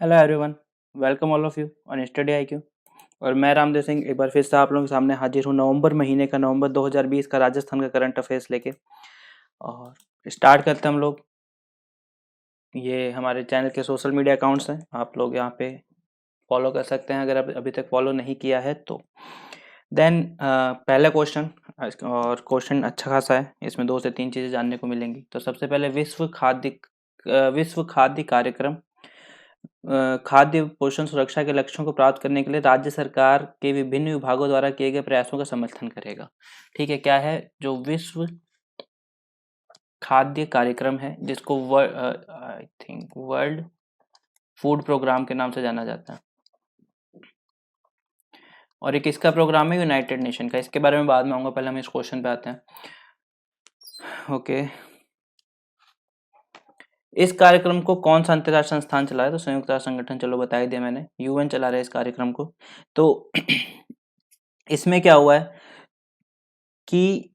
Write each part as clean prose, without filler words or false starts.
Hello everyone, welcome all of you on study IQ. और मैं रामदेव सिंह एक बार फिर से आप लोगों के सामने हाजिर हूँ नवंबर महीने का, नवंबर 2020 का राजस्थान का करंट अफेयर्स लेके। और स्टार्ट करते हैं हम लोग। ये हमारे चैनल के सोशल मीडिया अकाउंट्स हैं, आप लोग यहाँ पे फॉलो कर सकते हैं अगर अभी तक फॉलो नहीं किया है तो। देन पहला क्वेश्चन, और क्वेश्चन अच्छा खासा है, इसमें 2 से 3 चीज़ें जानने को मिलेंगी। तो सबसे पहले विश्व खाद्य कार्यक्रम खाद्य पोषण सुरक्षा के लक्ष्यों को प्राप्त करने के लिए राज्य सरकार के विभिन्न विभागों द्वारा किए गए प्रयासों का समर्थन करेगा। ठीक है, क्या है जो विश्व खाद्य कार्यक्रम है, जिसको I think world food programme के नाम से जाना जाता है। और एक इसका प्रोग्राम है यूनाइटेड नेशन का, इसके बारे में बाद में आऊंगा, पहले हम इस क्वेश्चन पे आते हैं। ओके, इस कार्यक्रम को कौन सा अंतरराष्ट्रीय संस्थान चला है? तो संयुक्त राष्ट्र संगठन, चलो बता ही दिया मैंने, यूएन चला रहा है इस कार्यक्रम को। तो इसमें क्या हुआ है कि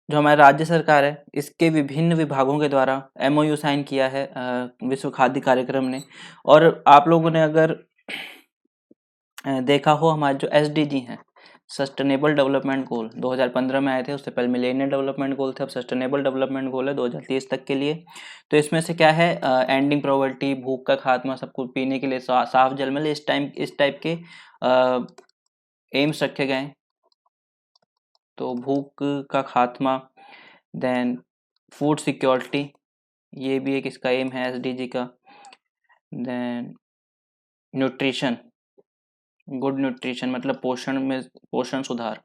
जो हमारी राज्य सरकार है, इसके विभिन्न विभागों के द्वारा एमओयू साइन किया है विश्व खाद्य कार्यक्रम ने। और आप लोगों ने अगर देखा हो, हमारे जो एसडीजी हैं, सस्टेनेबल डेवलपमेंट गोल 2015 में आए थे, उससे पहले मिलेनियम डेवलपमेंट गोल थे, अब सस्टेनेबल डेवलपमेंट गोल है 2030 तक के लिए। तो इसमें से क्या है, एंडिंग पॉवर्टी, भूख का खात्मा, सबको पीने के लिए साफ जल मिले, इस टाइप के एम्स रखे गए। तो भूख का खात्मा, देन फूड सिक्योरिटी, ये भी एक इसका एम है एसडीजी का। देन न्यूट्रिशन, गुड न्यूट्रिशन मतलब पोषण सुधार।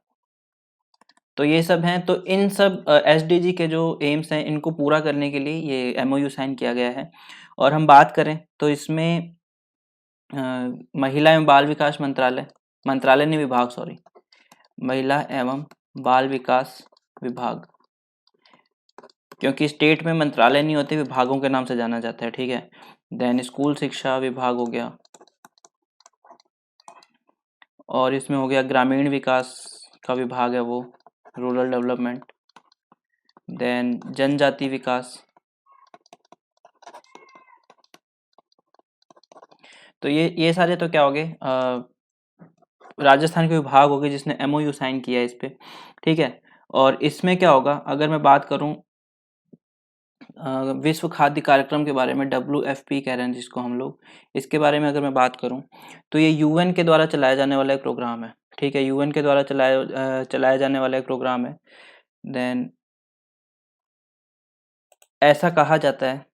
तो ये सब हैं। तो इन सब एसडीजी के जो एम्स हैं, इनको पूरा करने के लिए ये एमओयू साइन किया गया है। और हम बात करें तो इसमें महिला एवं बाल विकास मंत्रालय नहीं, विभाग, सॉरी, महिला एवं बाल विकास विभाग, क्योंकि स्टेट में मंत्रालय नहीं होते, विभागों के नाम से जाना जाता है। ठीक है, देन स्कूल शिक्षा विभाग हो गया, और इसमें हो गया ग्रामीण विकास का विभाग है वो, रूरल डेवलपमेंट। देन जनजाति विकास। तो ये सारे तो क्या हो गए, राजस्थान के विभाग हो गए जिसने एमओयू साइन किया है इस पे। ठीक है, और इसमें क्या होगा, अगर मैं बात करूं विश्व खाद्य कार्यक्रम के बारे में, WFP कह रहे हैं जिसको हम लोग, इसके बारे में अगर मैं बात करूं तो ये यूएन के द्वारा चलाया जाने वाला एक प्रोग्राम है। ठीक है, यूएन के द्वारा चलाया जाने वाला एक प्रोग्राम है। देन ऐसा कहा जाता है,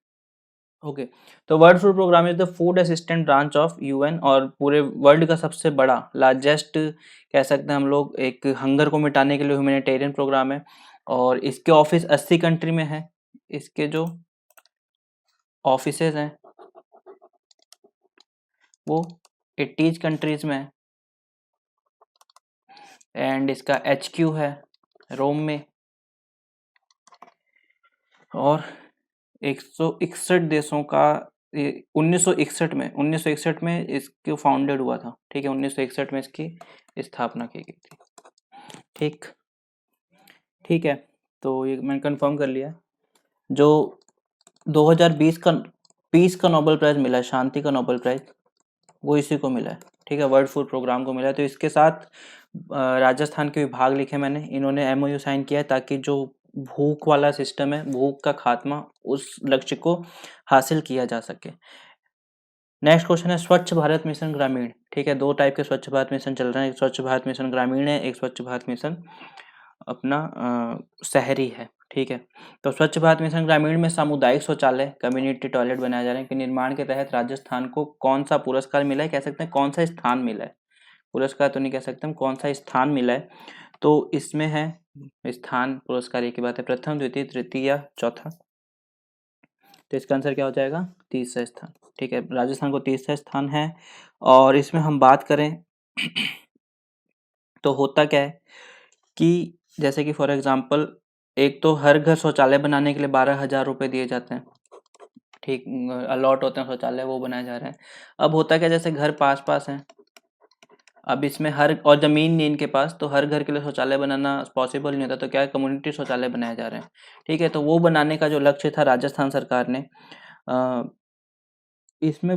ओके, तो world food programme is the food assistant branch of UN, और पूरे वर्ल्ड का सबसे बड़ा, लार्जेस्ट कह सकते हैं हम लोग, एक हंगर को मिटाने के लिए ह्यूमैनिटेरियन प्रोग्राम है। और इसके ऑफिस 80 कंट्री में है, इसके जो ऑफिसेज हैं वो 80 कंट्रीज में है। एंड इसका HQ है रोम में, और 161 देशों का 1961 में इसको फाउंडेड हुआ था। ठीक है, 1961 में इसकी स्थापना की गई थी। ठीक ठीक है, तो ये मैंने कंफर्म कर लिया। जो 2020 का पीस का नोबेल प्राइज मिला है, शांति का नोबेल प्राइज, वो इसी को मिला है। ठीक है, वर्ल्ड फूड प्रोग्राम को मिला है। तो इसके साथ राजस्थान के विभाग लिखे मैंने, इन्होंने एमओयू साइन किया है ताकि जो भूख वाला सिस्टम है, भूख का खात्मा, उस लक्ष्य को हासिल किया जा सके। नेक्स्ट क्वेश्चन है स्वच्छ भारत मिशन ग्रामीण। ठीक है, 2 टाइप के स्वच्छ भारत मिशन चल रहे हैं, एक स्वच्छ भारत मिशन ग्रामीण है, एक स्वच्छ भारत मिशन अपना शहरी है। ठीक है, तो स्वच्छ भारत मिशन ग्रामीण में सामुदायिक शौचालय, कम्युनिटी टॉयलेट बनाए जा रहे हैं कि निर्माण के तहत राजस्थान को कौन सा पुरस्कार मिला है, कह सकते हैं कौन सा स्थान मिला है, पुरस्कार तो नहीं कह सकते हम, कौन सा स्थान मिला है। तो इसमें है स्थान, पुरस्कार एक ही बात है, प्रथम, द्वितीय, तृतीय या चौथा। तो इसका आंसर क्या हो जाएगा, तीसरा स्थान। ठीक है, राजस्थान को तीसरा स्थान है। और इसमें हम बात करें तो होता क्या है कि जैसे कि फॉर एग्जांपल, एक तो हर घर शौचालय बनाने के लिए 12,000 रुपये दिए जाते हैं। ठीक, अलॉट होते हैं शौचालय, वो बनाए जा रहे हैं। अब होता क्या, जैसे घर पास पास हैं, अब इसमें हर, और जमीन नहीं इनके पास, तो हर घर के लिए शौचालय बनाना पॉसिबल नहीं होता, तो क्या है, कम्युनिटी शौचालय बनाए जा रहे हैं। ठीक है, तो वो बनाने का जो लक्ष्य था राजस्थान सरकार ने, इसमें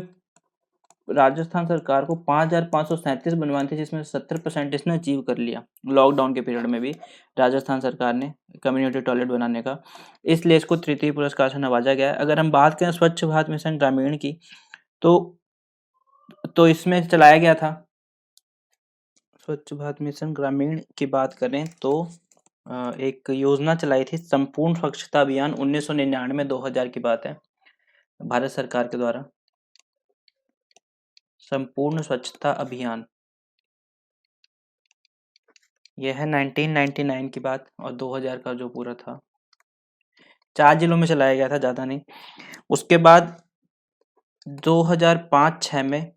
राजस्थान सरकार को 5,537 बनवाने थे, जिसमें 70% इसने अचीव कर लिया लॉकडाउन के पीरियड में भी राजस्थान सरकार ने कम्युनिटी टॉयलेट बनाने का, इसलिए इसको तृतीय पुरस्कार से नवाजा गया है। अगर हम बात करें स्वच्छ भारत मिशन ग्रामीण की, तो इसमें चलाया गया था, स्वच्छ भारत मिशन ग्रामीण की बात करें तो एक योजना चलाई थी संपूर्ण स्वच्छता अभियान 1999-2000 की बात है, भारत सरकार के द्वारा संपूर्ण स्वच्छता अभियान। यह है 1999 की बात, और 2000 का जो पूरा था 4 जिलों में चलाया गया था, ज़्यादा नहीं। उसके बाद 2005-06 में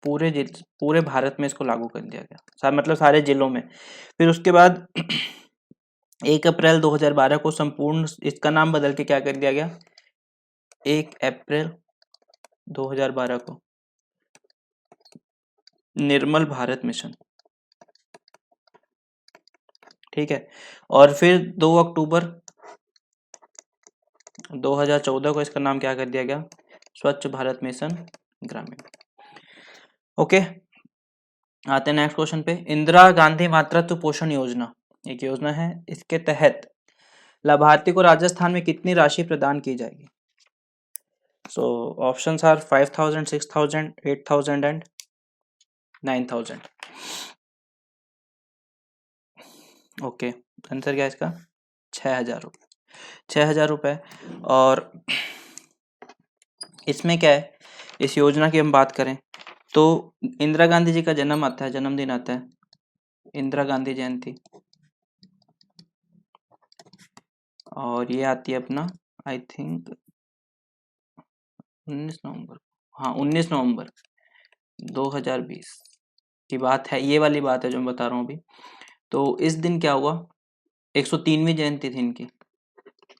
पूरे भारत में इसको लागू कर दिया गया, मतलब सारे जिलों में। फिर उसके बाद 1 अप्रैल 2012 को संपूर्ण, इसका नाम बदल के क्या कर दिया गया, 1 अप्रैल 2012 को निर्मल भारत मिशन, ठीक है। और फिर 2 अक्टूबर 2014 को इसका नाम क्या कर दिया गया, स्वच्छ भारत मिशन ग्रामीण। ओके, आते हैं नेक्स्ट क्वेश्चन पे। इंदिरा गांधी मातृत्व पोषण योजना एक योजना है, इसके तहत लाभार्थी को राजस्थान में कितनी राशि प्रदान की जाएगी? So options are 5,000, 6,000, 8,000 and 9,000। Okay, answer क्या है इसका, 6,000 रुपये, 6,000 रुपये। और इसमें क्या है, इस योजना की हम बात करें तो इंदिरा गांधी जी का जन्म आता है, जन्मदिन आता है, इंदिरा गांधी जयंती, और ये आती है अपना आई थिंक 19 नवंबर, हाँ 19 नवंबर 2020 की बात है, ये वाली बात है जो मैं बता रहा हूँ अभी। तो इस दिन क्या हुआ, 103वीं जयंती थी इनकी,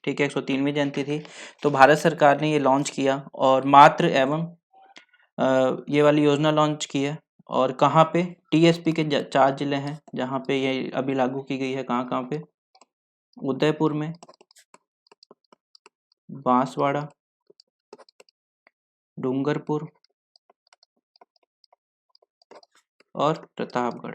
ठीक है, 103वीं जयंती थी। तो भारत सरकार ने ये लॉन्च किया, और मातृ एवं ये वाली योजना लॉन्च की है। और कहाँ पे, टीएसपी के 4 जिले हैं जहाँ पे ये अभी लागू की गई है, कहाँ कहाँ पे, उदयपुर में, बांसवाड़ा, डूंगरपुर और प्रतापगढ़।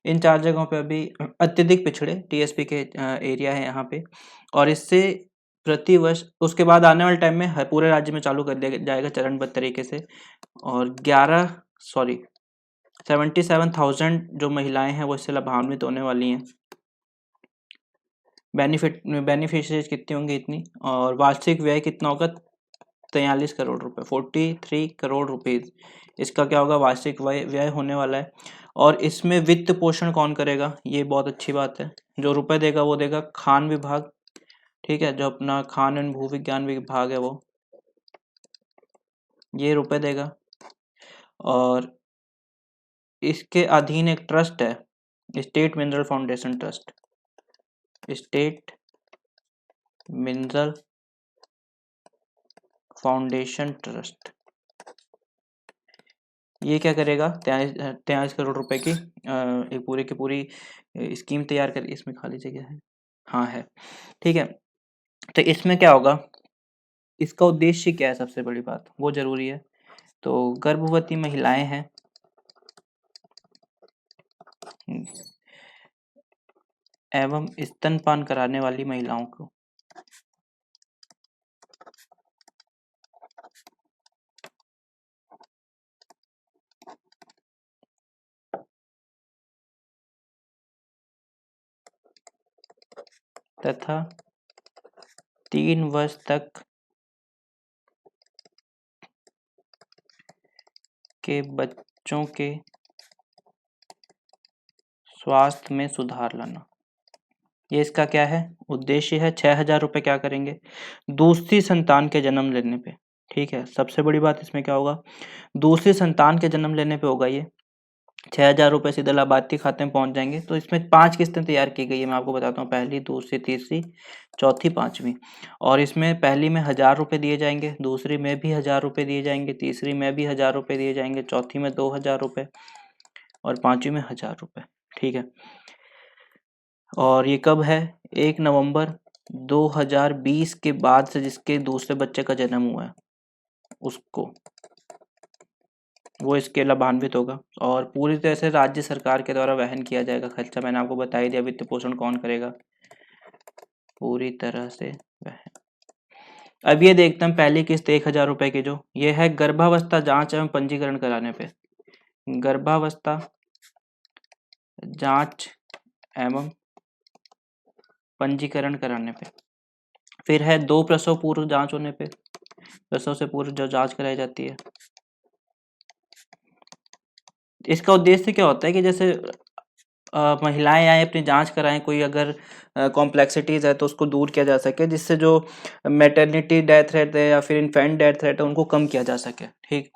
इन 4 जगहों पे अभी अत्यधिक पिछड़े टीएसपी के एरिया है यहाँ पे, और इससे प्रति वर्ष, उसके बाद आने वाले टाइम में पूरे राज्य में चालू कर दिया जाएगा चरणबद्ध तरीके से। और 77,000 जो महिलाएं हैं वो इससे लाभान्वित होने वाली हैं। बेनिफिशियरीज कितनी होंगी इतनी, और वार्षिक व्यय कितना होगा, 43 करोड़ रुपए, 43 करोड़ रुपीज इसका क्या होगा, वार्षिक व्यय होने वाला है। और इसमें वित्त पोषण कौन करेगा, ये बहुत अच्छी बात है, जो रुपए देगा वो देगा खान विभाग, ठीक है, जो अपना खान एवं भू विज्ञान विभाग है वो ये रुपए देगा। और इसके अधीन एक ट्रस्ट है, state mineral foundation trust, state mineral foundation trust, ये क्या करेगा, 43 करोड़ रुपए की एक पूरी की पूरी स्कीम तैयार कर, इसमें खाली जगह है, हाँ है, ठीक है। तो इसमें क्या होगा, इसका उद्देश्य क्या है, सबसे बड़ी बात वो जरूरी है। तो गर्भवती महिलाएं हैं एवं स्तनपान कराने वाली महिलाओं को तथा 3 वर्ष तक के बच्चों के स्वास्थ्य में सुधार लाना, ये इसका क्या है, उद्देश्य है। 6,000 रुपये क्या करेंगे, दूसरी संतान के जन्म लेने पे, ठीक है, सबसे बड़ी बात इसमें क्या होगा, दूसरी संतान के जन्म लेने पे होगा ये 6,000 रुपये सीधे लाभार्थी खाते में पहुंच जाएंगे। तो इसमें 5 किस्तें तैयार की गई है, मैं आपको बताता हूँ, पहली, दूसरी, तीसरी, चौथी, 5वीं। और इसमें पहली में 1,000 रुपये दिए जाएंगे, दूसरी में भी 1,000 रुपये दिए जाएंगे, तीसरी में भी 1,000 रुपये दिए जाएंगे, चौथी में 2,000 रुपये और 5वीं में 1,000 रुपये, ठीक है। और ये कब है, 1 नवंबर 2020 के बाद से जिसके दूसरे बच्चे का जन्म हुआ है उसको, वो इसके लाभान्वित होगा और पूरी तरह से राज्य सरकार के द्वारा वहन किया जाएगा खर्चा। मैंने आपको बता ही दिया वित्त पोषण कौन करेगा, पूरी तरह से वहन। अब ये देखते हैं पहली किस्त 1,000 रुपए की, जो ये है गर्भावस्था जांच एवं पंजीकरण कराने पे, गर्भावस्था जांच एवं पंजीकरण कराने पे। फिर है 2 प्रसव पूर्व जांच होने पे, प्रसव से पूर्व जो जांच कराई जाती है। इसका उद्देश्य क्या होता है कि जैसे महिलाएं आए अपनी जांच कराएं, कोई अगर कॉम्प्लेक्सिटीज है तो उसको दूर किया जा सके, जिससे जो मैटरनिटी डेथ रेट है या फिर इन्फेंट डेथ रेट है उनको कम किया जा सके। ठीक।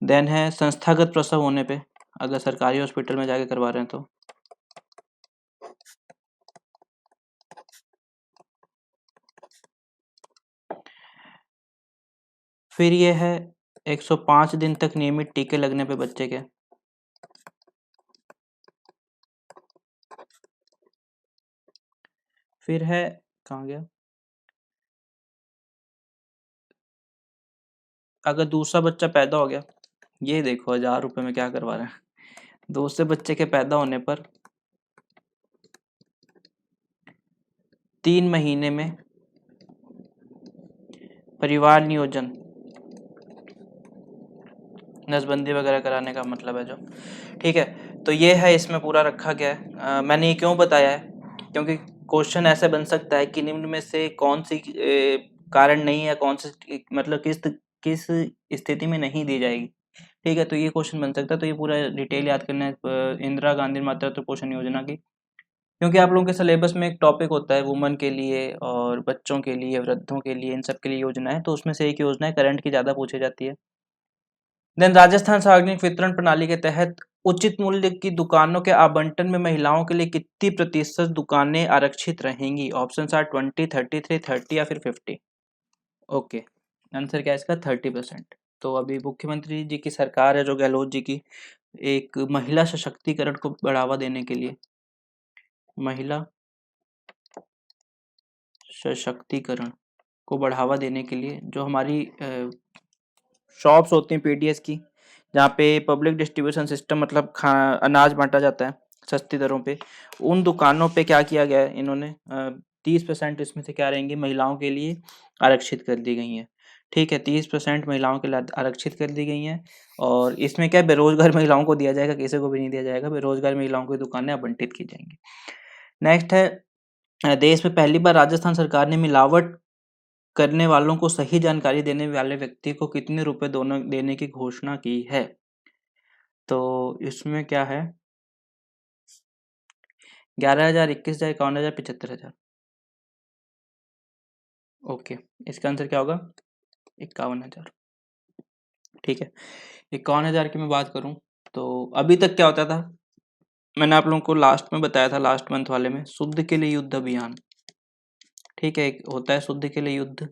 देन है संस्थागत प्रसव होने पे, अगर सरकारी हॉस्पिटल में जाके करवा रहे हैं तो। फिर ये है 105 दिन तक नियमित टीके लगने पे बच्चे के। फिर है, कहाँ गया, अगर दूसरा बच्चा पैदा हो गया, ये देखो 1,000 रुपए में क्या करवा रहे हैं। दूसरे बच्चे के पैदा होने पर 3 महीने में परिवार नियोजन, नसबंदी वगैरह कराने का मतलब है जो। ठीक है, तो ये है, इसमें पूरा रखा गया है। मैंने ये क्यों बताया है, क्योंकि क्वेश्चन ऐसे बन सकता है कि निम्न में से कौन सी कारण नहीं है, कौन सी मतलब किस स्थिति में नहीं दी जाएगी। ठीक है, तो ये क्वेश्चन बन सकता है, तो ये पूरा डिटेल याद करना है इंदिरा गांधी मातृत्व पोषण योजना की। क्योंकि आप लोगों के सिलेबस में एक टॉपिक होता है वुमन के लिए और बच्चों के लिए, वृद्धों के लिए, इन सब के लिए योजना है, तो उसमें से एक योजना है करंट की ज़्यादा पूछी जाती है। देन राजस्थान सार्वजनिक वितरण प्रणाली के तहत उचित मूल्य की दुकानों के आवंटन में महिलाओं के लिए कितनी प्रतिशत दुकानें आरक्षित रहेंगी? ऑप्शन आर 20, 33, 30 या फिर 50। ओके, आंसर क्या है इसका? 30%। तो अभी मुख्यमंत्री जी की सरकार है जो गहलोत जी की, एक महिला सशक्तिकरण को बढ़ावा देने के लिए, महिला सशक्तिकरण को बढ़ावा देने के लिए जो हमारी शॉप्स होती हैं पीडीएस की, जहाँ पे पब्लिक डिस्ट्रीब्यूशन सिस्टम मतलब अनाज बांटा जाता है सस्ती दरों पे, उन दुकानों पे क्या किया गया है इन्होंने, 30% इसमें से क्या रहेंगी महिलाओं के लिए आरक्षित कर दी गई हैं। ठीक है, 30% महिलाओं के लिए आरक्षित कर दी गई हैं। और इसमें क्या बेरोजगार महिलाओं को दिया जाएगा, किसी को भी नहीं दिया जाएगा, बेरोजगार महिलाओं को दुकानें आवंटित की जाएंगी। नेक्स्ट है, देश में पहली बार राजस्थान सरकार ने मिलावट करने वालों को सही जानकारी देने वाले व्यक्ति को कितने रुपए दोनों देने की घोषणा की है? तो इसमें क्या है, 11,000, 21,000, 51,000, 75,000। ओके, इसका आंसर क्या होगा? 51,000। ठीक है, 51,000 की मैं बात करूं तो अभी तक क्या होता था, मैंने आप लोगों को लास्ट में बताया था, लास्ट मंथ वाले में, शुद्ध के लिए युद्ध अभियान। ठीक है, एक होता है शुद्ध के लिए युद्ध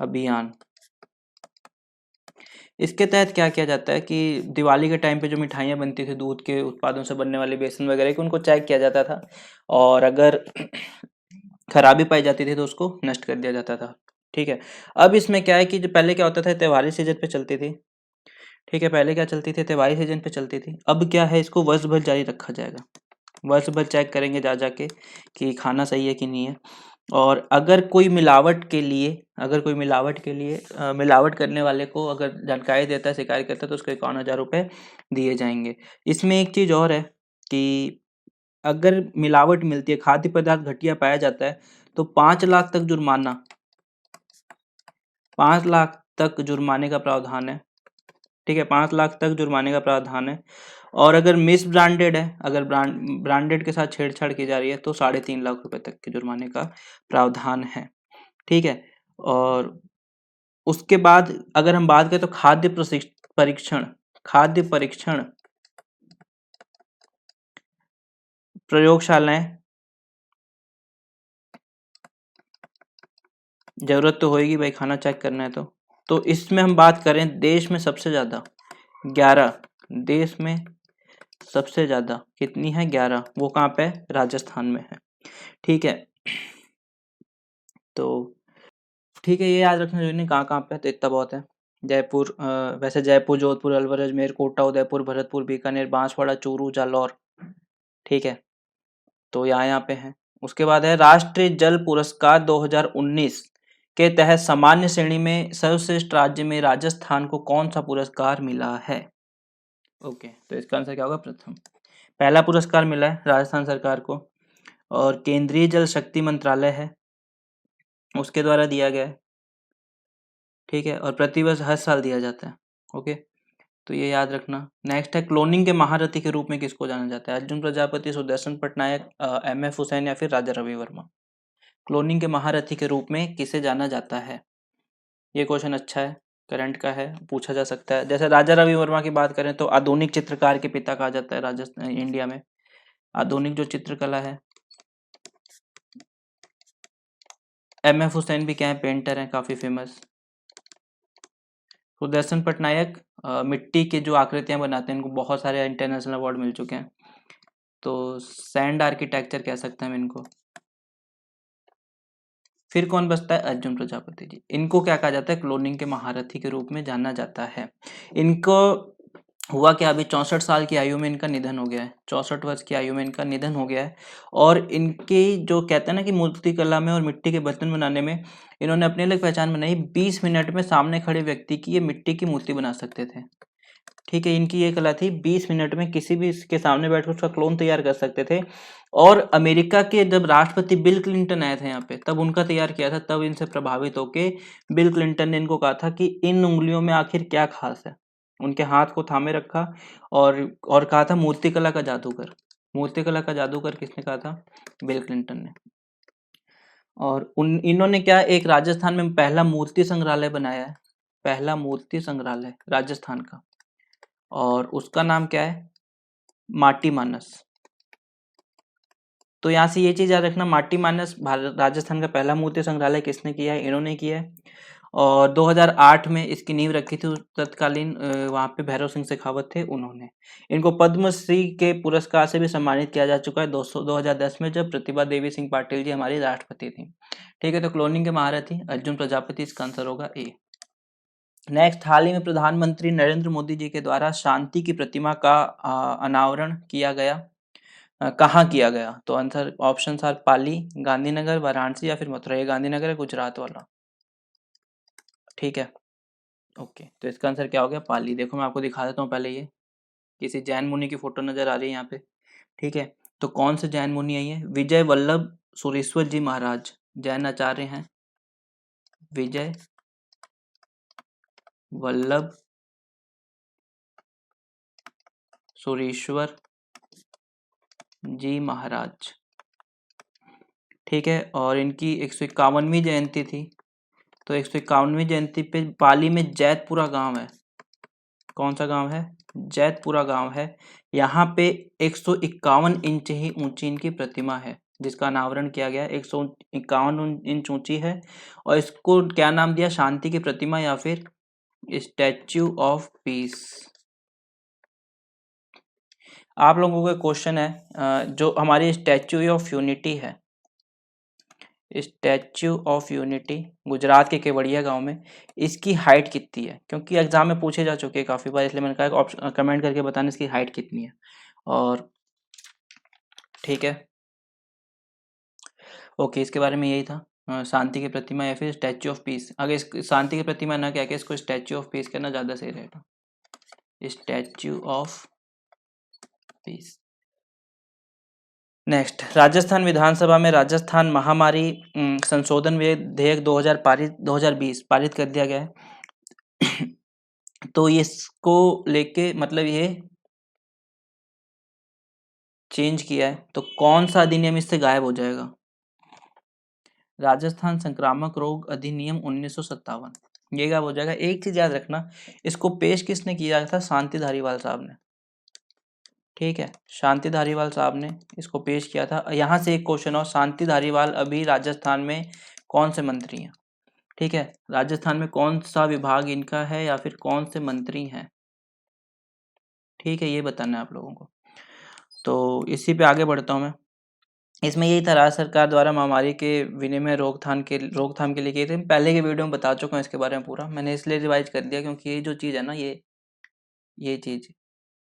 अभियान। इसके तहत क्या किया जाता है कि दिवाली के टाइम पे जो मिठाइयाँ बनती थी दूध के उत्पादों से बनने वाले, बेसन वगैरह की, उनको चेक किया जाता था और अगर खराबी पाई जाती थी तो उसको नष्ट कर दिया जाता था। ठीक है, अब इसमें क्या है कि जो पहले क्या होता था, त्योहारी सीजन पे चलती थी। ठीक है, पहले क्या चलती थी, त्योहारी सीजन पे चलती थी। अब क्या है, इसको वर्ष भर जारी रखा जाएगा, वर्ष भर चेक करेंगे जा जाके कि खाना सही है कि नहीं है। और अगर कोई मिलावट के लिए, मिलावट करने वाले को अगर जानकारी देता है, शिकायत करता है, तो उसको 51,000 रुपये दिए जाएंगे। इसमें एक चीज़ और है कि अगर मिलावट मिलती है, खाद्य पदार्थ घटिया पाया जाता है, तो 5 लाख तक जुर्माना, 5 लाख तक जुर्माने का प्रावधान है। ठीक है, 5 लाख तक जुर्माने का प्रावधान है। और अगर मिस ब्रांडेड है, अगर ब्रांडेड के साथ छेड़छाड़ की जा रही है, तो 3.5 लाख रुपए तक के जुर्माने का प्रावधान है। ठीक है, और उसके बाद अगर हम बात करें तो परीक्षण, खाद्य परीक्षण प्रयोगशालाएं, जरूरत तो होगी भाई, खाना चेक करना है तो इसमें हम बात करें देश में सबसे ज्यादा 11, देश में सबसे ज्यादा कितनी है? 11। वो कहाँ पे? राजस्थान में है। ठीक है, तो ठीक है, ये याद रखना चाहिए कहाँ कहाँ पे है, तो इतना बहुत है। जयपुर वैसे जयपुर, जोधपुर, अलवर, अजमेर, कोटा, उदयपुर, भरतपुर, बीकानेर, बांसवाड़ा, चूरू, जालौर। ठीक है, तो यहाँ पे है। उसके बाद है राष्ट्रीय जल पुरस्कार 2019 के तहत सामान्य श्रेणी में सर्वश्रेष्ठ राज्य में राजस्थान को कौन सा पुरस्कार मिला है? ओके, तो इसका आंसर क्या होगा? प्रथम। पहला पुरस्कार मिला है राजस्थान सरकार को और केंद्रीय जल शक्ति मंत्रालय है उसके द्वारा दिया गया है। ठीक है, और प्रतिवर्ष हर साल दिया जाता है। ओके, तो ये याद रखना। नेक्स्ट है क्लोनिंग के महारथी के रूप में किसको जाना जाता है? अर्जुन प्रजापति, सुदर्शन पटनायक, एम.एफ. हुसैन या फिर राजा रवि वर्मा। क्लोनिंग के महारथी के रूप में किसे जाना जाता है? ये क्वेश्चन अच्छा है, करंट का है, पूछा जा सकता है। जैसे राजा रवि वर्मा की बात करें तो आधुनिक चित्रकार के पिता कहा जाता है राजस्थान इंडिया में। आधुनिक जो चित्रकला है। एम.एफ. हुसैन भी क्या है? पेंटर हैं, काफी फेमस। सुदर्शन पटनायक मिट्टी के जो आकृतियां बनाते हैं इनको बहुत सारे इंटरनेशनल अवार्ड मिल चुके हैं, तो सैंड आर्किटेक्चर कह सकते हैं हम इनको। फिर कौन बचता है? अर्जुन प्रजापति जी। इनको क्या कहा जाता है? क्लोनिंग के महारथी के रूप में जाना जाता है। इनको हुआ क्या, अभी 64 साल की आयु में इनका निधन हो गया है। 64 वर्ष की आयु में इनका निधन हो गया है। और इनकी जो कहते हैं ना कि मूर्ति कला में और मिट्टी के बर्तन बनाने में इन्होंने अपनी अलग पहचान बनाई। 20 मिनट में सामने खड़े व्यक्ति की ये मिट्टी की मूर्ति बना सकते थे। ठीक है, इनकी ये कला थी, 20 मिनट में किसी भी के सामने बैठकर उसका क्लोन तैयार कर सकते थे। और अमेरिका के जब राष्ट्रपति बिल क्लिंटन आए थे यहाँ पे, तब उनका तैयार किया था। तब इनसे प्रभावित होके बिल क्लिंटन ने इनको कहा था कि इन उंगलियों में आखिर क्या खास है। उनके हाथ को थामे रखा और कहा था मूर्तिकला का जादूगर। मूर्तिकला का जादूगर किसने कहा था? बिल क्लिंटन ने। और इन्होंने क्या, एक राजस्थान में पहला मूर्ति संग्रहालय बनाया है। पहला मूर्ति संग्रहालय राजस्थान का, और उसका नाम क्या है? माटी मानस। तो यहाँ से ये चीज याद रखना, माटी मानस राजस्थान का पहला मूर्ति संग्रहालय किसने किया है? इन्होंने किया है। और 2008 में इसकी नींव रखी थी तत्कालीन वहां पे भैरव सिंह शेखावत थे, उन्होंने। इनको पद्मश्री के पुरस्कार से भी सम्मानित किया जा चुका है 2010 में, जब प्रतिभा देवी सिंह पाटिल जी हमारी राष्ट्रपति थी। ठीक है, तो क्लोनिंग के महारथी अर्जुन प्रजापति, इसका आंसर होगा ए। नेक्स्ट, हाल ही में प्रधानमंत्री नरेंद्र मोदी जी के द्वारा शांति की प्रतिमा का अनावरण किया गया। कहाँ किया गया? तो आंसर ऑप्शन आर पाली, गांधीनगर, वाराणसी या फिर मथुरा। ये गांधीनगर है, गुजरात वाला। ठीक है, ओके, तो इसका आंसर क्या हो गया? पाली। देखो मैं आपको दिखा देता हूँ पहले, ये किसी जैन मुनि की फोटो नजर आ रही है यहाँ पे। ठीक है, तो कौन से जैन मुनि है ये? विजय वल्लभ सुरेश्वर जी महाराज जैन आचार्य हैं। विजय वल्लभ सुरेश्वर जी महाराज। ठीक है, और इनकी 151वीं जयंती थी। तो 151वीं जयंती पे पाली में जैतपुरा गांव है। कौन सा गांव है? जैतपुरा गांव है। यहाँ पे 151 इंच ही ऊंची इनकी प्रतिमा है, जिसका अनावरण किया गया। 151 इंच ऊंची है, और इसको क्या नाम दिया? शांति की प्रतिमा या फिर स्टैच्यू ऑफ पीस। आप लोगों का क्वेश्चन है, जो हमारी स्टैच्यू ऑफ यूनिटी है, स्टैच्यू ऑफ यूनिटी गुजरात के केवड़िया गांव में, इसकी हाइट कितनी है? क्योंकि एग्जाम में पूछे जा चुके हैं काफी बार, इसलिए मैंने कहा ऑप्शन कमेंट करके बताना इसकी हाइट कितनी है। और ठीक है, ओके, इसके बारे में यही था, शांति की प्रतिमा या फिर स्टैच्यू ऑफ पीस। अगर इस शांति की प्रतिमा ना क्या, इसको स्टैच्यू ऑफ पीस कहना ज्यादा सही रहेगा। Statue of peace. Next, Rajasthan Vidhan Sabha में राजस्थान महामारी संशोधन विधेयक 2020 पारित कर दिया गया है। तो इसको लेके मतलब ये चेंज किया है, तो कौन सा अधिनियम इससे गायब हो जाएगा? राजस्थान संक्रामक रोग अधिनियम 1957, ये गायब हो जाएगा। एक चीज याद रखना, इसको पेश किसने किया था? शांति धारीवाल साहब ने। ठीक है, शांति धारीवाल साहब ने इसको पेश किया था। यहाँ से एक क्वेश्चन और, शांति धारीवाल अभी राजस्थान में कौन से मंत्री हैं? ठीक है, राजस्थान में कौन सा विभाग इनका है या फिर कौन से मंत्री हैं? ठीक है, ये बताना है आप लोगों को। तो इसी पे आगे बढ़ता हूँ मैं। इसमें यही था, राज्य सरकार द्वारा महामारी के विनिमय रोकथाम के लिए किए थे। पहले के वीडियो में बता चुका हूँ इसके बारे में पूरा, मैंने इसलिए रिवाइज कर दिया क्योंकि ये जो चीज़ है ना, ये चीज़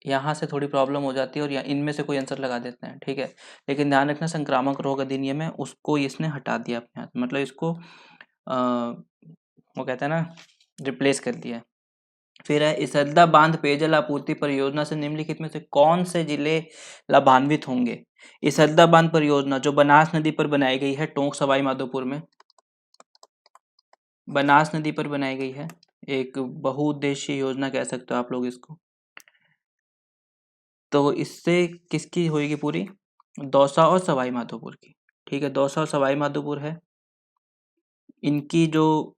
यहाँ से थोड़ी प्रॉब्लम हो जाती है और इनमें से कोई आंसर लगा देते हैं, ठीक है। लेकिन ध्यान रखना, संक्रामक रोग अधिनियम है उसको इसने हटा दिया अपने हाथ, मतलब इसको वो कहते हैं ना, रिप्लेस कर दिया है। फिर है, इसरदा बांध पेयजल आपूर्ति परियोजना से निम्नलिखित में से कौन से जिले लाभान्वित होंगे। इसरदा बांध परियोजना जो बनास नदी पर बनाई गई है, टोंक सवाई माधोपुर में बनास नदी पर बनाई गई है, एक बहुउद्देशीय योजना कह सकते हो आप लोग इसको। तो इससे किसकी होगी पूरी, दौसा और सवाई माधोपुर की, ठीक है। दौसा और सवाई माधोपुर है, इनकी जो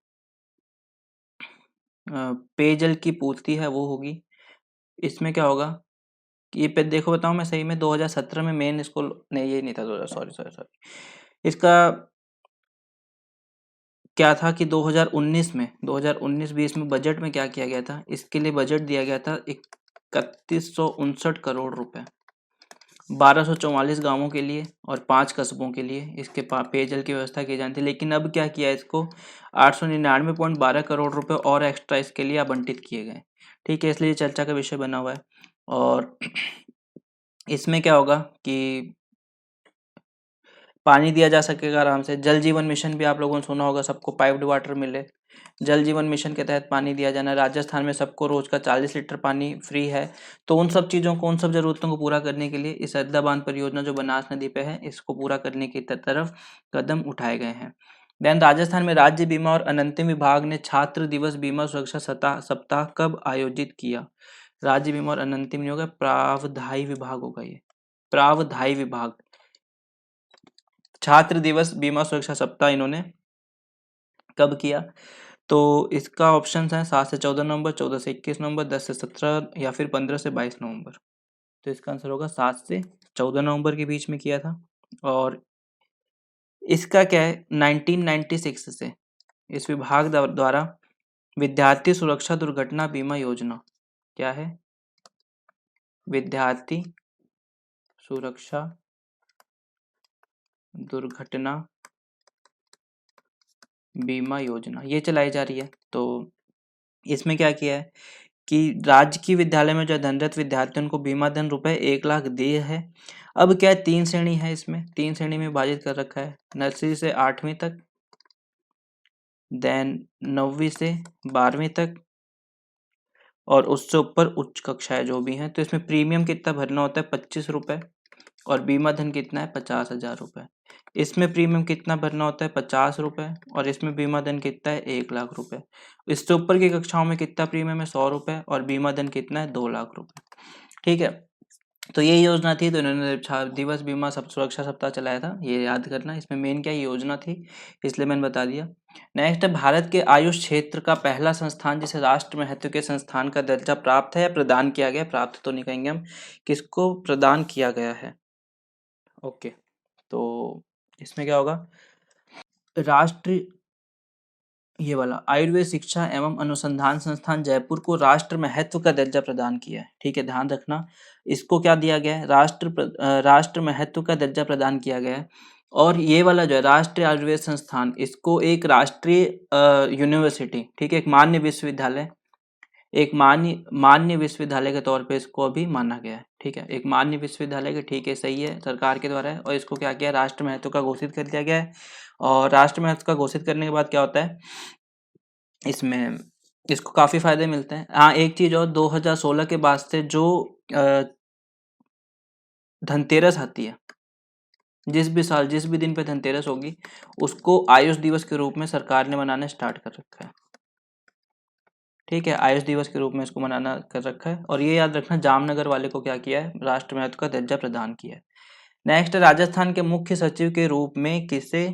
पेयजल की पूर्ति है वो होगी। इसमें क्या होगा, ये पे देखो बताऊं मैं सही में, 2017 में मेन इसको, नहीं ये नहीं था, 2000, सॉरी सॉरी सॉरी, इसका क्या था कि 2019 में 2019-20 में बजट में क्या किया गया था, इसके लिए बजट दिया गया था 3159 करोड़ रुपए, 1244 गांवों के लिए और 5 कस्बों के लिए इसके पेयजल की व्यवस्था की जानी थी। लेकिन अब क्या किया, इसको 899.12 करोड़ रुपए और एक्स्ट्रा इसके लिए आवंटित किए गए, ठीक है। इसलिए चर्चा का विषय बना हुआ है। और इसमें क्या होगा कि पानी दिया जा सकेगा आराम से। जल जीवन मिशन भी आप लोगों ने सुना होगा, सबको पाइप्ड वाटर मिले, जल जीवन मिशन के तहत पानी दिया जाना। राजस्थान में सबको रोज का 40 लीटर पानी फ्री है। तो उन सब चीज़ों को, उन सब जरूरतों को पूरा करने के लिए इस अद्दा बांध परियोजना जो बनास नदी पे है, इसको पूरा करने की तरफ कदम उठाए गए हैं। देन राजस्थान में राज्य बीमा और अनंतिम विभाग ने छात्र दिवस बीमा सुरक्षा सप्ताह कब आयोजित किया। राज्य बीमा और अनंतिम नहीं होगा, प्रावधायी विभाग होगा ये, प्रावधायी विभाग। छात्र दिवस बीमा सुरक्षा सप्ताह इन्होंने कब किया, तो इसका ऑप्शन है 7 से 14 नवंबर, 14 से 21 नवंबर, 10 से 17 या फिर 15 से 22 नवंबर। तो इसका आंसर होगा 7 से 14 नवंबर के बीच में किया था। और इसका क्या है, 1996 से इस विभाग द्वारा विद्यार्थी सुरक्षा दुर्घटना बीमा योजना, क्या है, विद्यार्थी सुरक्षा दुर्घटना बीमा योजना, ये चलाई जा रही है। तो इसमें क्या किया है कि राजकीय विद्यालय में जो धनरत विद्यार्थी उनको बीमा धन रुपए 1 लाख दिए है। अब क्या है, 3 श्रेणी है, इसमें 3 श्रेणी में विभाजित कर रखा है, नर्सरी से 8वीं तक, देन 9वीं से 12वीं तक, और उससे ऊपर उच्च कक्षाएं जो भी हैं। तो इसमें प्रीमियम कितना भरना होता है, 25 रुपए, और बीमा धन कितना है, 50,000 रुपए। इसमें प्रीमियम कितना भरना होता है, 50 रुपए, और इसमें बीमा धन कितना है, 1 लाख रुपए। इससे ऊपर की कक्षाओं में कितना प्रीमियम है, 100 रुपए, और बीमा धन कितना है, 2 लाख रुपए, ठीक है। तो ये योजना थी, तो इन्होंने दिवस बीमा सब सुरक्षा सप्ताह चलाया था, ये याद करना। इसमें मेन क्या योजना थी, इसलिए मैंने बता दिया। नेक्स्ट है, भारत के आयुष क्षेत्र का पहला संस्थान जिसे राष्ट्र महत्व के संस्थान का दर्जा प्राप्त है या प्रदान किया गया, प्राप्त तो नहीं कहेंगे हम, किसको प्रदान किया गया है। ओके, तो इसमें क्या होगा, राष्ट्रीय, ये वाला आयुर्वेद शिक्षा एवं अनुसंधान संस्थान जयपुर को राष्ट्र महत्व का दर्जा प्रदान किया है, ठीक है, ध्यान रखना। इसको क्या दिया गया है, राष्ट्र महत्व का दर्जा प्रदान किया गया है। और ये वाला जो है राष्ट्रीय आयुर्वेद संस्थान, इसको एक राष्ट्रीय यूनिवर्सिटी, ठीक है, एक मान्य विश्वविद्यालय, एक मान्य विश्वविद्यालय के तौर पे इसको अभी माना गया है, ठीक है, एक मान्य विश्वविद्यालय के, ठीक है, सही है, सरकार के द्वारा है। और इसको क्या किया, राष्ट्र महत्व का घोषित कर दिया गया है। और राष्ट्र महत्व का घोषित करने के बाद क्या होता है, इसमें इसको काफी फायदे मिलते हैं। हाँ, एक चीज और, 2016 के बाद से जो धनतेरस आती है, जिस भी साल जिस भी दिन पे धनतेरस होगी, उसको आयुष दिवस के रूप में सरकार ने मनाना स्टार्ट कर रखा है, ठीक है, आयुष दिवस के रूप में इसको मनाना कर रखा है। और ये याद रखना, जामनगर वाले को क्या किया है, राष्ट्र महत्व का दर्जा प्रदान किया है। नेक्स्ट, राजस्थान के मुख्य सचिव के रूप में किसे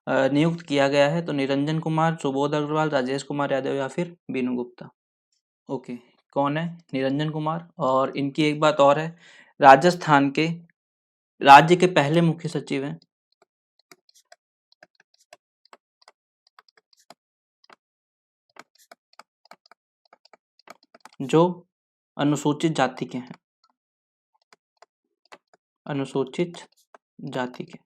नियुक्त किया गया है, तो निरंजन कुमार, सुबोध अग्रवाल, राजेश कुमार यादव या फिर बीनू गुप्ता। ओके, कौन है, निरंजन कुमार। और इनकी एक बात और है, राजस्थान के राज्य के पहले मुख्य सचिव हैं जो अनुसूचित जाति के हैं, अनुसूचित जाति के।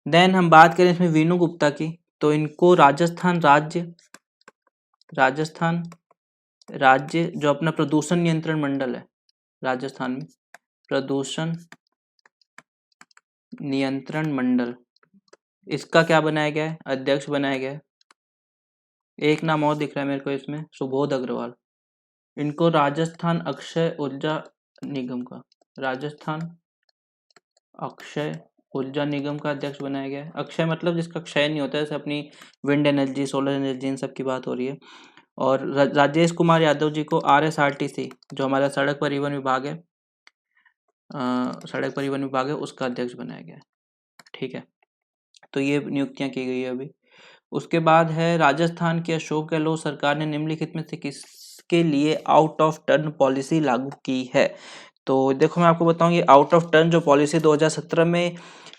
देन हम बात करें इसमें वीनू गुप्ता की, तो इनको राजस्थान राज्य जो अपना प्रदूषण नियंत्रण मंडल है राजस्थान में, प्रदूषण नियंत्रण मंडल, इसका क्या बनाया गया है, अध्यक्ष बनाया गया है। एक नाम और दिख रहा है मेरे को इसमें, सुबोध अग्रवाल, इनको राजस्थान अक्षय ऊर्जा निगम का, राजस्थान अक्षय ऊर्जा निगम का अध्यक्ष बनाया गया है। अक्षय मतलब जिसका क्षय नहीं होता है, जैसे अपनी विंड एनर्जी, सोलर एनर्जी, इन सब की बात हो रही है। और राजेश कुमार यादव जी को RSRTC जो हमारा सड़क परिवहन विभाग है, सड़क परिवहन विभाग है, उसका अध्यक्ष बनाया गया है। ठीक है, तो ये नियुक्तियां की गई है अभी। उसके बाद है राजस्थान की अशोक गहलोत सरकार ने निम्नलिखित में से किसके लिए आउट ऑफ टर्न पॉलिसी लागू की है। तो देखो मैं आपको बताऊं, ये आउट ऑफ टर्न जो पॉलिसी 2017 में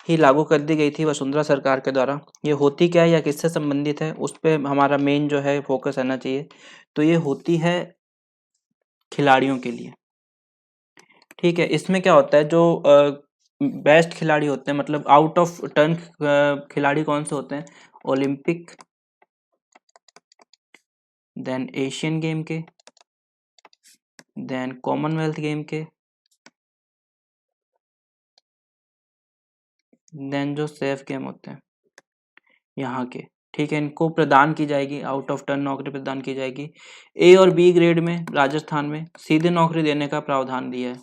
ही लागू कर दी गई थी वसुंधरा सरकार के द्वारा, ये होती क्या है या किससे संबंधित है, उस पर हमारा मेन जो है फोकस रहना चाहिए। तो ये होती है खिलाड़ियों के लिए। ठीक है, इसमें क्या होता है, जो बेस्ट खिलाड़ी होते हैं, मतलब आउट ऑफ टर्न खिलाड़ी कौन से होते हैं, ओलंपिक, देन एशियन गेम के, देन कॉमनवेल्थ गेम के, देन जो सेफ गेम होते हैं यहाँ के। ठीक है, इनको प्रदान की जाएगी, आउट ऑफ टर्न नौकरी प्रदान की जाएगी। A और B ग्रेड में राजस्थान में सीधे नौकरी देने का प्रावधान दिया है।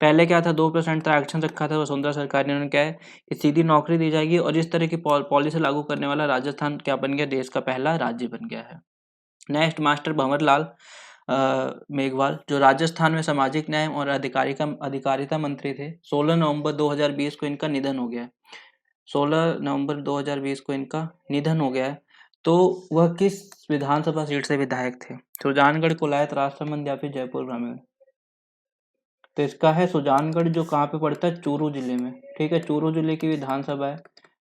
पहले क्या था, 2% का एक्शन रखा था वसुंधरा सरकार ने, उन्होंने क्या है कि सीधी नौकरी दी जाएगी, और इस तरह की पॉलिसी लागू करने वाला राजस्थान क्या बन गया, देश का पहला राज्य बन गया है। नेक्स्ट, मास्टर भंवरलाल मेघवाल जो राजस्थान में सामाजिक न्याय और अधिकारिता मंत्री थे, 16 नवंबर 2020 को इनका निधन हो गया है। 16 नवंबर 2020 को इनका निधन हो गया है। तो वह किस विधानसभा सीट से विधायक थे, सुजानगढ़, कुलायत, राजसमंद या फिर जयपुर ग्रामीण। तो इसका है सुजानगढ़, जो कहाँ पे पड़ता है, चूरू जिले में। ठीक है, चूरू जिले की विधानसभा है,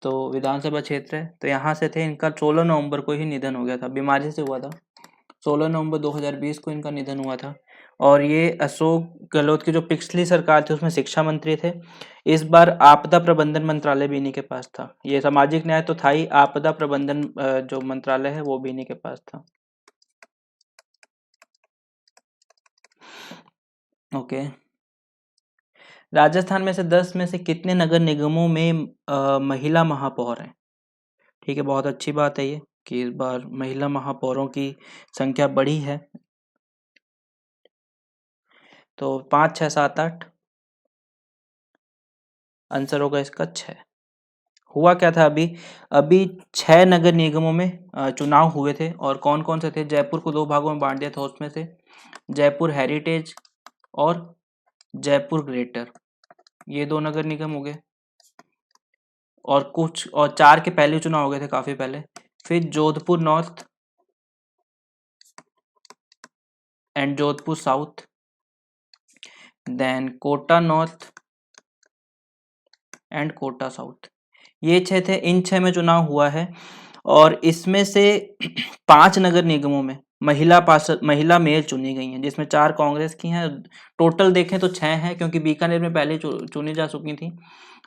तो विधानसभा क्षेत्र है, तो यहाँ से थे। इनका 16 नवंबर को ही निधन हो गया था, बीमारी से हुआ था। 16 नवंबर 2020 को इनका निधन हुआ था। और ये अशोक गहलोत की जो पिछली सरकार थी उसमें शिक्षा मंत्री थे। इस बार आपदा प्रबंधन मंत्रालय भी इन्हीं के पास था। ये सामाजिक न्याय तो था ही, आपदा प्रबंधन जो मंत्रालय है वो भी इन्हीं के पास था। ओके, राजस्थान में से 10 में से कितने नगर निगमों में महिला महापौर हैं। ठीक है, बहुत अच्छी बात है ये कि इस बार महिला महापौरों की संख्या बढ़ी है। तो 5, 6, 7, 8 आंसर होगा इसका 6। हुआ क्या था, अभी अभी 6 नगर निगमों में चुनाव हुए थे, और कौन कौन से थे, जयपुर को 2 भागों में बांट दिया था, उसमें से जयपुर हेरिटेज और जयपुर ग्रेटर, ये 2 नगर निगम हो गए। और कुछ और 4 के पहले चुनाव हो गए थे काफी पहले। फिर Jodhpur north and Jodhpur south, then Kota north and Kota south, ये 6 थे। इन 6 में चुनाव हुआ है, और इसमें से 5 नगर निगमों में महिला मेयर चुनी गई हैं, जिसमें 4 कांग्रेस की हैं। टोटल देखें तो 6 हैं, क्योंकि बीकानेर में पहले चुनी जा चुकी थी।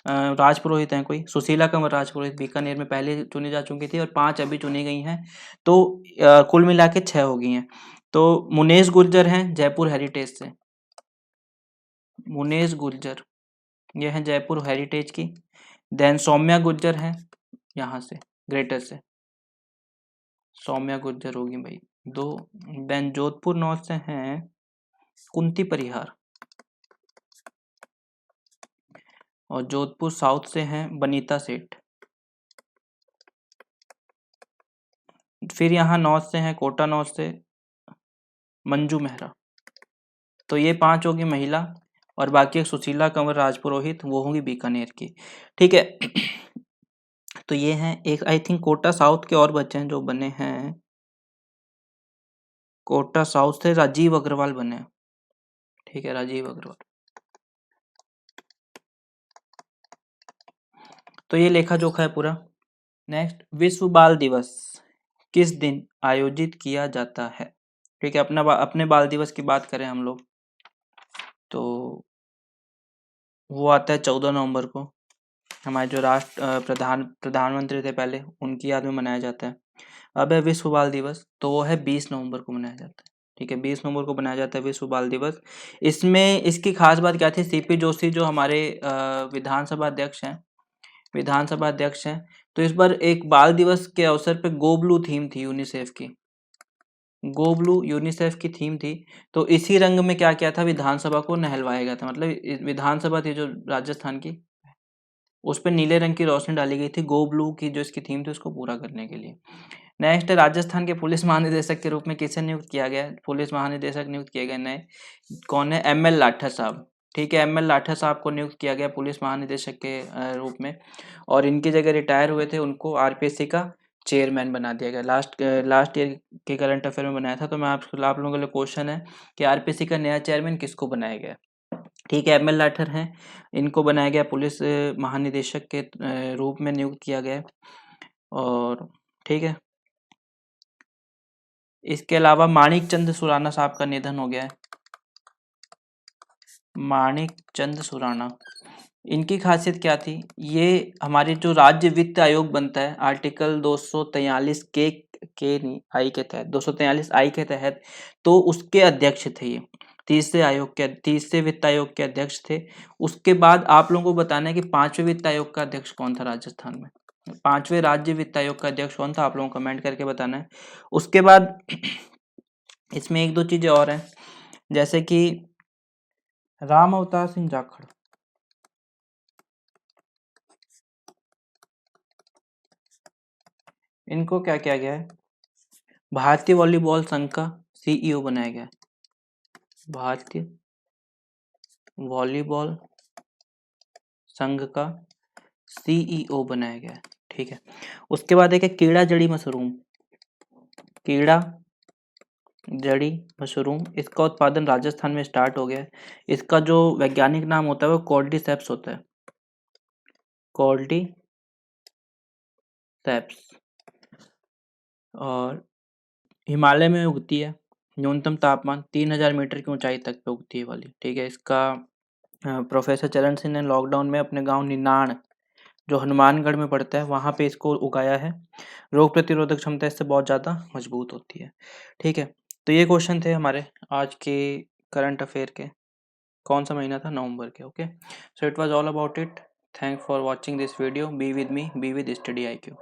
राजपुरोहित हैं कोई, सुशीला कंवर राजपुरोहित बीकानेर में पहले चुनी जा चुकी थी, और 5 अभी चुनी गई हैं। तो कुल मिला के 6 हो गई हैं। तो मुनेश गुर्जर हैं जयपुर हेरिटेज से, मुनेश गुर्जर ये हैं जयपुर हेरिटेज की। देन सौम्या गुर्जर हैं यहाँ से ग्रेटर से, सौम्या गुर्जर होगी भाई 2। देन जोधपुर नॉर्थ से हैं कुंती परिहार, और जोधपुर साउथ से हैं बनीता सेठ। फिर यहाँ नॉर्थ से हैं, कोटा नॉर्थ से मंजू मेहरा। तो ये 5 होगी महिला, और बाकी एक सुशीला कंवर राजपुरोहित, वो होंगी बीकानेर की। ठीक है, तो ये हैं। एक आई थिंक कोटा साउथ के और बच्चे हैं जो बने हैं, कोटा साउथ से राजीव अग्रवाल बने। ठीक है, राजीव अग्रवाल। तो ये लेखा जोखा है पूरा। नेक्स्ट, विश्व बाल दिवस किस दिन आयोजित किया जाता है। ठीक है, अपने बाल दिवस की बात करें हम लोग, तो वो आता है 14 नवंबर को। हमारे जो प्रधानमंत्री थे पहले, उनकी याद में मनाया जाता है। अब है विश्व बाल दिवस, तो वो है 20 नवंबर को मनाया जाता है। ठीक है, 20 नवंबर को मनाया जाता है विश्व बाल दिवस। इसमें इसकी खास बात क्या थी, सीपी जोशी जो हमारे विधानसभा अध्यक्ष हैं, तो इस बार एक बाल दिवस के अवसर पे गो ब्लू थीम थी यूनिसेफ की। गो ब्लू यूनिसेफ की थीम थी। तो इसी रंग में क्या किया था, विधानसभा को नहलवाया गया था। मतलब विधानसभा थी जो राजस्थान की, उस पर नीले रंग की रोशनी डाली गई थी गो ब्लू की जो इसकी थीम थी उसको पूरा करने के लिए। नेक्स्ट, राजस्थान के पुलिस महानिदेशक के रूप में किसे नियुक्त किया गया? पुलिस महानिदेशक नियुक्त किए गए नए, कौन है? एम एल लाठर साहब। ठीक है, एम एल लाठर साहब को नियुक्त किया गया पुलिस महानिदेशक के रूप में। और इनकी जगह रिटायर हुए थे, उनको आरपीएससी का चेयरमैन बना दिया गया। लास्ट ईयर के करंट अफेयर में बनाया था। तो मैं आप लोगों के लिए क्वेश्चन है कि आरपीएससी का नया चेयरमैन किसको बनाया गया? ठीक है, एम एल लाठर हैं, इनको बनाया गया पुलिस महानिदेशक के रूप में नियुक्त किया गया। और ठीक है, इसके अलावा माणिक चंद सुराना साहब का निधन हो गया है। माणिक चंद सुराना, इनकी खासियत क्या थी? ये हमारे जो राज्य वित्त आयोग बनता है आर्टिकल 243 के नहीं आई के तहत, 243 आई के तहत, तो उसके अध्यक्ष थे ये। तीसरे वित्त आयोग के अध्यक्ष थे। उसके बाद आप लोगों को बताना है कि 5वें वित्त आयोग का अध्यक्ष कौन था राजस्थान में। 5वें राज्य वित्त आयोग का अध्यक्ष कौन था, आप लोगों को कमेंट करके बताना है। उसके बाद इसमें एक दो चीजें और हैं, जैसे कि राम अवतार सिंह जाखड़, इनको क्या किया गया है? भारतीय वॉलीबॉल संघ का सीईओ बनाया गया है। भारतीय वॉलीबॉल संघ का सीईओ बनाया गया है। ठीक है, उसके बाद एक है कीड़ा जड़ी मशरूम। कीड़ा जड़ी मशरूम, इसका उत्पादन राजस्थान में स्टार्ट हो गया है। इसका जो वैज्ञानिक नाम होता है वो कॉर्डिसेप्स होता है। कॉर्डिसेप्स। और हिमालय में उगती है, न्यूनतम तापमान 3000 मीटर की ऊंचाई तक पे उगती है वाली। ठीक है, इसका प्रोफेसर चरण सिंह ने लॉकडाउन में अपने गांव निनाण जो हनुमानगढ़ में पड़ता है वहां पे इसको उगाया है। रोग प्रतिरोधक क्षमता इससे बहुत ज़्यादा मजबूत होती है। ठीक है, तो ये क्वेश्चन थे हमारे आज के करंट अफेयर के। कौन सा महीना था? नवंबर के। Okay, so it was all about it. Thank for watching this video. Be with me, be with study IQ।